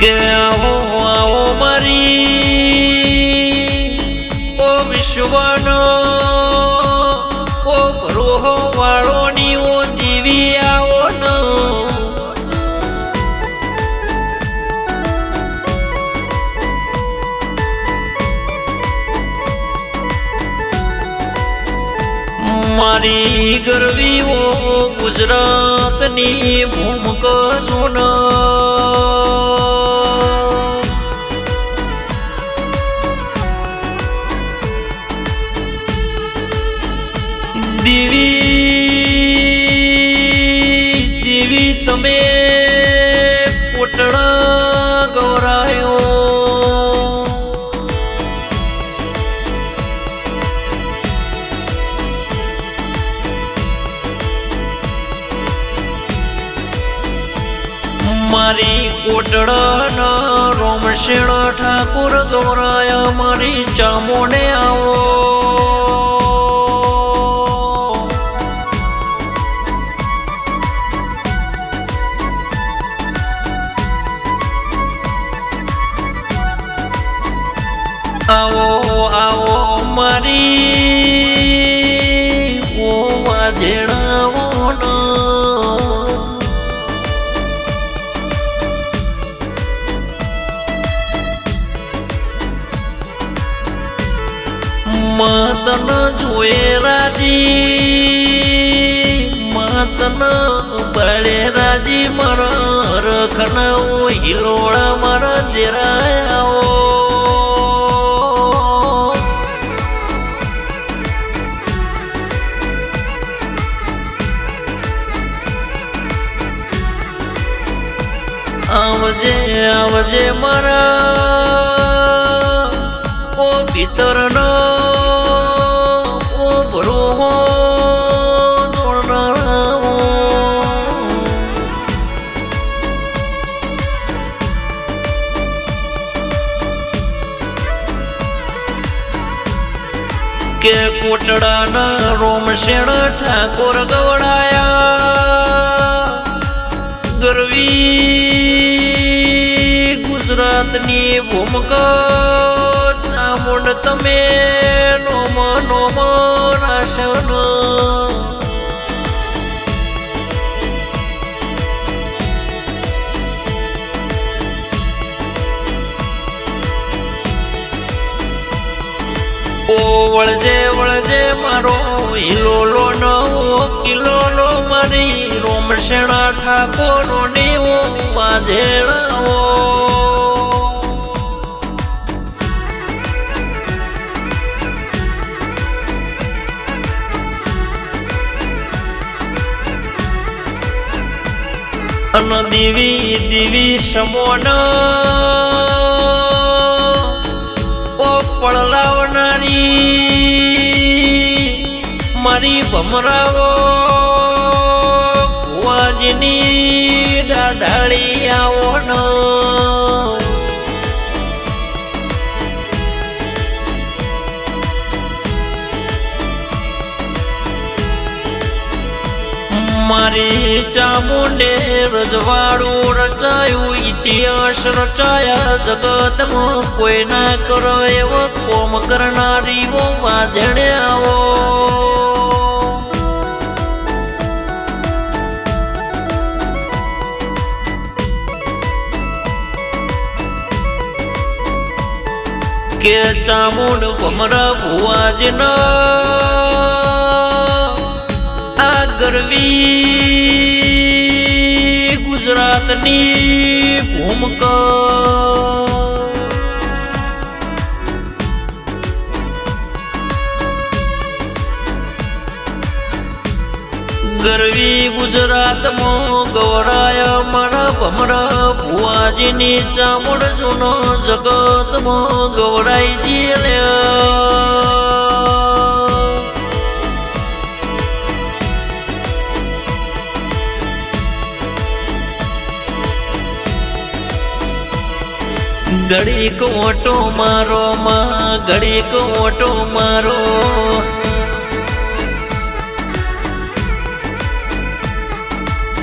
કે આવો આવો મારી ઓ વિશ્વનો ઓ રોહો વાળોની ઓ દેવી આવો ન મારી ગરવી ઓ ગુજરાતની ભૂમક જોન દેવી તમે પોટણા ગૌરાયો મારી કોટડાના રોમશેણ ઠાકુર ગૌરાયા મારી ચામોને આવો આવો આવો મારી ઓ વાજેણાવો ન માતન જોયે રાજી માતન બળે રાજી મારા રખનાઓ હિલોળા મારા દેરાયાઓ આવજે આવજે મારા ઓ ભીતરનો ઓ ભરોહો જોડનારાઓ કે કોટડાના રોમશેણ ઠાકોર ગવડાયા ગરવી ગુજરાતની ભૂમક ચામુંડ તમે નોમ નોમ રાશન ઓ વળજે વળજે મારો હિલોલો નવો કિલોલો મારી રોમશેણા ઠાકોરોની ઓ વાજેણાઓ અન દેવી દેવી સમોન ઓ પડલાવનારી મારી ભમરાવો ભુવાજીની દાડાળી આવો ન મારી ચામુંડે રજવાડું રચાયું ઇતિહાસ રચાયા જગતમાં કોઈ ના કરો એવો કોમ કરનારી વો વાજણે આવો કે ચામુંડ ભમરા ભુવાજના ગરવી ગુજરાતની ભૂમક ગરવી ગુજરાતમાં ગૌરાયા મારા ભમરા ભુવાજીની ચામુંડ જૂનો જગતમાં ગૌરાઈ જીલ્યા ઘડીક ઓટો મારો માં ઘડીક ઓટો મારો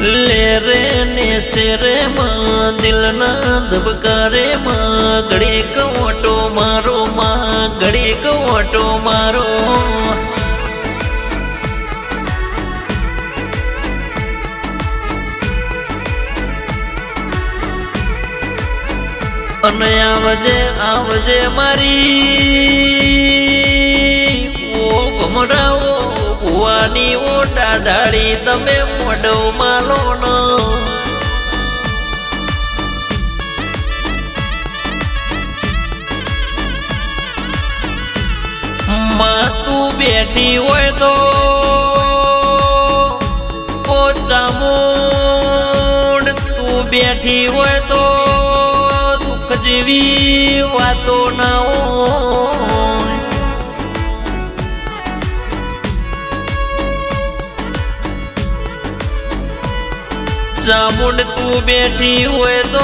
ले रे ने शेरे माँ दिल ना धबकारे माँ घड़ी को ऑटो मारो माँ घड़ी को ऑटो मारो अने आवजे आवजे मारी ओ भमराओ भुवानी ओ डाडाड़ी तमे मोढो मालो न मां तू बेठी होय तो ओ चामुंड तू बेठी होय तो दुख जेवी वातो ना होय चामुंड तू बेठी होय तो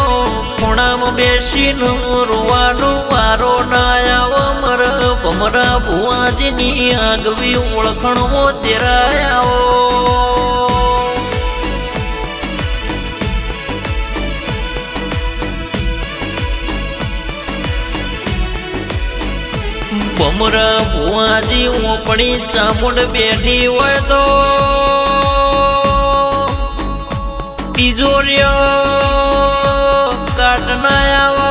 खूणाम बेसीन रोवानो वारो ना आव मर भमरा भुवाजीनी આગવી ઓળખણો તેરાયો ભમરા ભુવાજી ઓપણી ચામુંડ બેઠી હોય તો तिजोरियो काटना आवा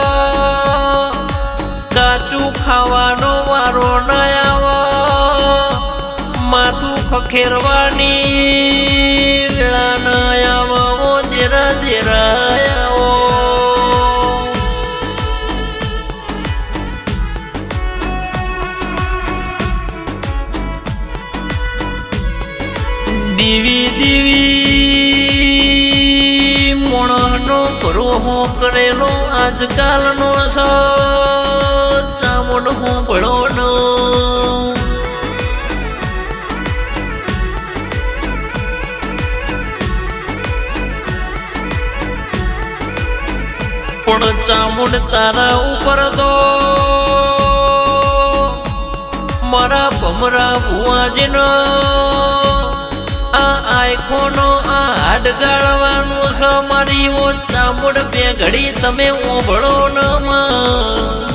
काचू खावानो वारो न आवा माथू खखेरवानी वेळा न आवा ओ देरा देरा आओ दीवी दीवी હું કરેલો આજકાલનો છો ચામુંડ હું ભળોનો પણ ચામુંડ તારા ઉપર તો મારા ભમરા ભુવાજીનો આખોનો આ હાડ ગાળવાનો છો મારી ઓ ચામુંડ બે ઘડી તમે ઓભળો ન માં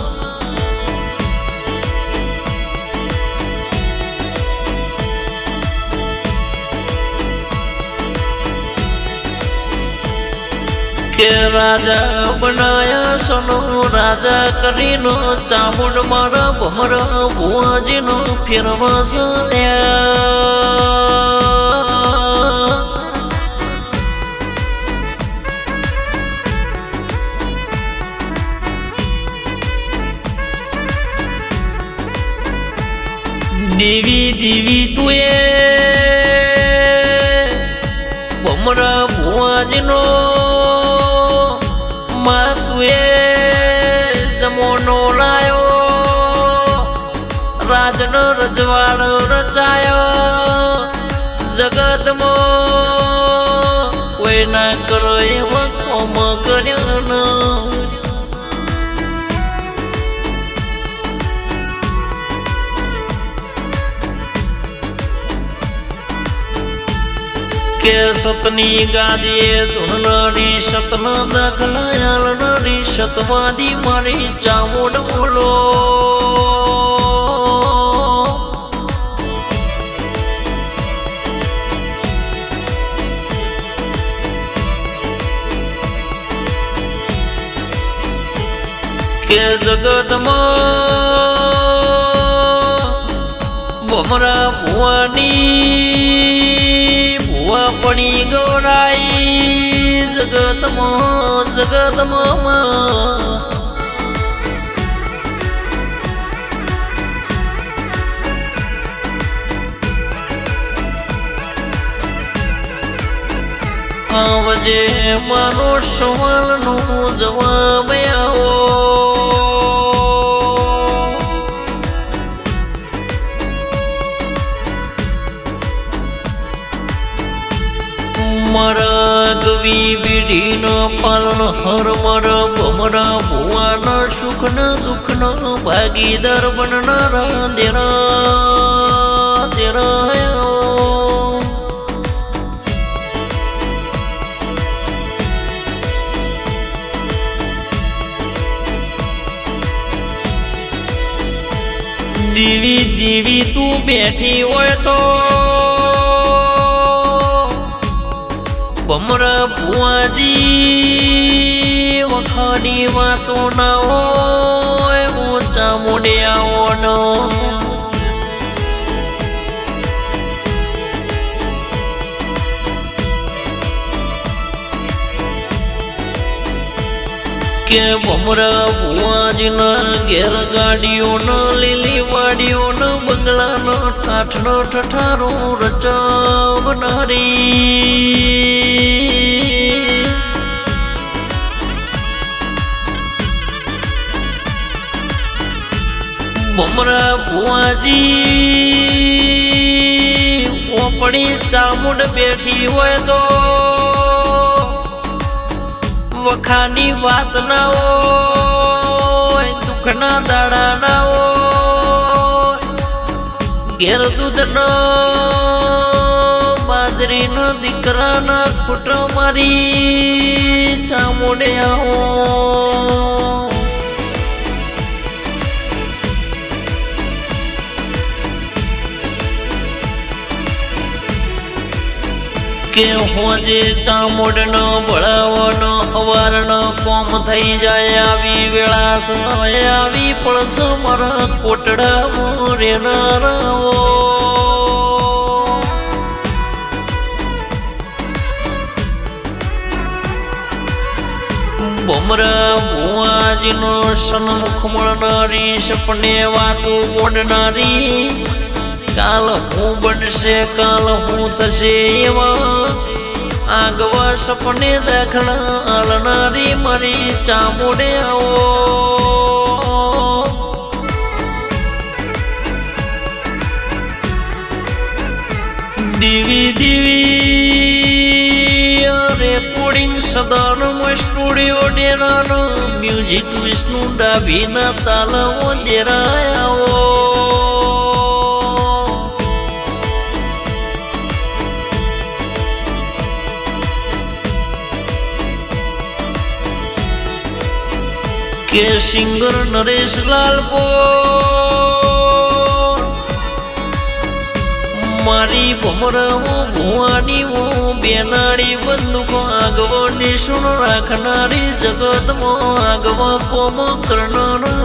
કે રાજા બનાયા સનો રાજા કરીને ચામુંડ મારા ભમરા ભુવાજીનો ફેરવા સલ્યા देवी देवी तुए भमरा भुवाजीनो मां तुए जमोनो लायो राजन रजवाड़ रचायो जगत मो कोई ना करो एवं कोम कर्यो न के सतनी गादीए धुन नरी सतन दाखलायाल नरी सतवादी मारी चामुंड बोलो के जगत में भमरा भुवानी पड़ी गौराई जगत में आवजे मारो सवाल नो जवाब आओ मरा गवी बीड़ी न पालन हर मर भमरा भुवन सुख न दुख न भागीदार बननारा तेरा तेरा દીવી દીવી તું બેઠી હોય તો ભમરા ભુવાજી વખાની વાતો ના હોય ઊંચા મોઢિયાઓનો કે ભમરા ભુવાજીના ઘેર ગાડીઓનો લીલી વાડીઓનો બંગલાનો ઠાઠનો ઠઠારો રચાવનારી ભમરા ભુવાજી ઓપડી ચામુંડ બેઠી હોય તો વખાની વાત ના હોય દુઃખના દાડા ના હોય ઘેર દૂધનો બાજરીનો દીકરાના ખોટો મારી ચામુંડે આવો કે હોજે ચામુંડનો બળાવનો હવારનો કોમ થઈ જાય આવી વેળા સમય આવી પડશ મારા કોટડા મોરે નારાઓ ભમરા ભુવાજીનો સન્મુખ મળનારી સપને વાતો મોડનારી કાલ હું બનશે કાલ હું થશે એવા આગવા સપને દાખલા આલનારી મારી ચામુંડે આવો દીવી દીવી રેકોર્ડિંગ સદાનમ સ્ટુડિયો ડેરાનો મ્યુઝિક વિષ્ણુ ડાભીના તાલવો ડેરાયાવો કે સિંગર નરેશ લાલપોર મારી ભમરાઓ ભુવાની બેનાડી બંદૂકો આગવો નિશુણ રાખનારી જગતમાં આગવા કોમ કરનારો